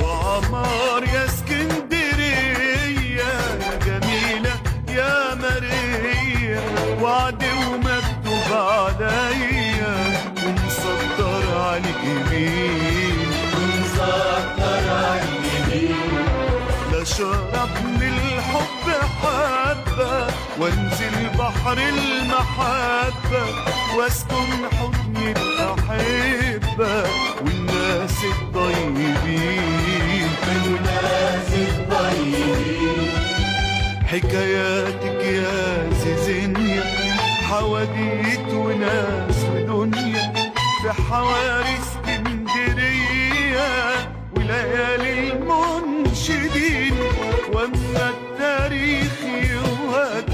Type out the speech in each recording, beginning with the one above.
وعمار يا اسكندرية يا جميلة يا مارية، وعد ومكتوب عليا ومسطر على الجبين، مسطر على الجبين. لا شرب من الحب حبة وانزل بحر المحبة واسكن حضن الأحبة والناس الطيبين، والناس الطيبين. حكاياتك يا زيزينيا حواديت وناس ودنيا في حواري اسكندرية وليالي المنشدين، واما التاريخ يوهج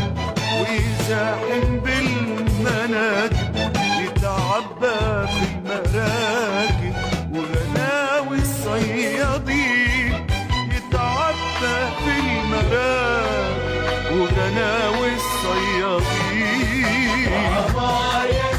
ويزاحم بالمناكب يتعبى في المراكب وغناوي الصيادين، يتعبى في المراكب وغناوي الصيادين. عمار يا